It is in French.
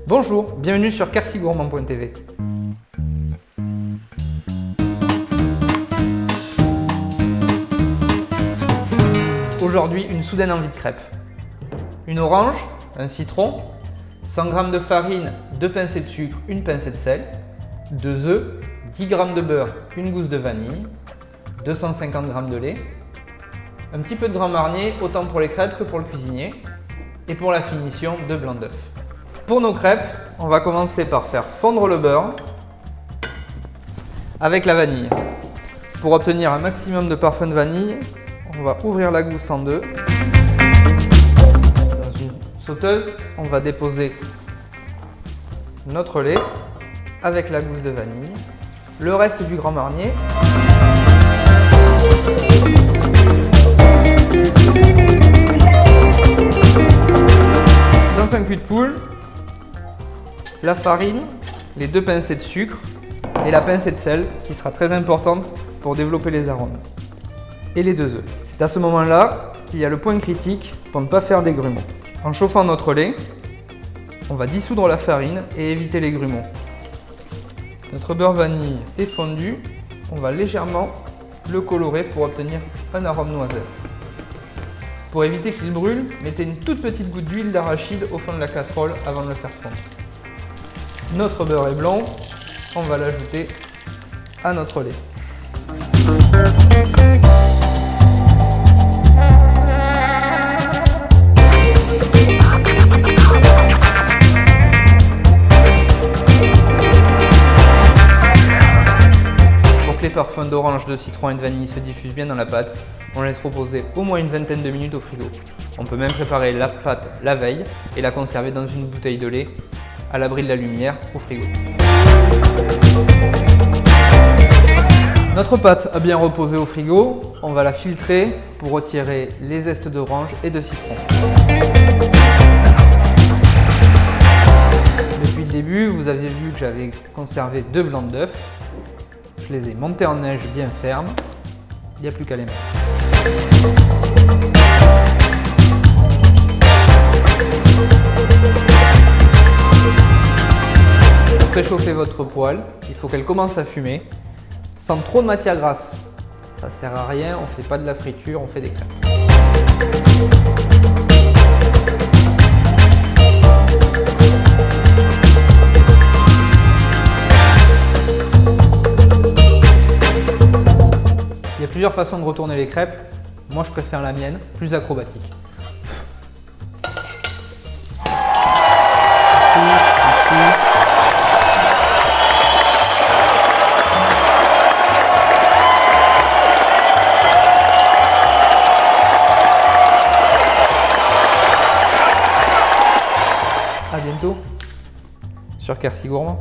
Bonjour, bienvenue sur quercygourmand.tv. Aujourd'hui, une soudaine envie de crêpes. Une orange, un citron, 100 g de farine, 2 pincées de sucre, une pincée de sel, 2 œufs, 10 g de beurre, une gousse de vanille, 250 g de lait, un petit peu de Grand Marnier, autant pour les crêpes que pour le cuisinier, et pour la finition, 2 blancs d'œufs. Pour nos crêpes, on va commencer par faire fondre le beurre avec la vanille. Pour obtenir un maximum de parfum de vanille, on va ouvrir la gousse en deux. Dans une sauteuse, on va déposer notre lait avec la gousse de vanille, le reste du Grand Marnier. Dans un cul de poule, la farine, les 2 pincées de sucre et la pincée de sel qui sera très importante pour développer les arômes. Et les 2 œufs. C'est à ce moment-là qu'il y a le point critique pour ne pas faire des grumeaux. En chauffant notre lait, on va dissoudre la farine et éviter les grumeaux. Notre beurre vanille est fondu, on va légèrement le colorer pour obtenir un arôme noisette. Pour éviter qu'il brûle, mettez une toute petite goutte d'huile d'arachide au fond de la casserole avant de le faire fondre. Notre beurre est blanc, on va l'ajouter à notre lait. Pour que les parfums d'orange, de citron et de vanille se diffusent bien dans la pâte, on laisse reposer au moins une vingtaine de minutes au frigo. On peut même préparer la pâte la veille et la conserver dans une bouteille de lait à l'abri de la lumière au frigo. Notre pâte a bien reposé au frigo, on va la filtrer pour retirer les zestes d'orange et de citron. Depuis le début, vous aviez vu que j'avais conservé 2 blancs d'œufs. Je les ai montés en neige bien fermes, il n'y a plus qu'à les mettre. Pour préchauffer votre poêle, il faut qu'elle commence à fumer, sans trop de matière grasse. Ça ne sert à rien, on ne fait pas de la friture, on fait des crêpes. Il y a plusieurs façons de retourner les crêpes. Moi, je préfère la mienne, plus acrobatique. À bientôt sur Quercy Gourmand.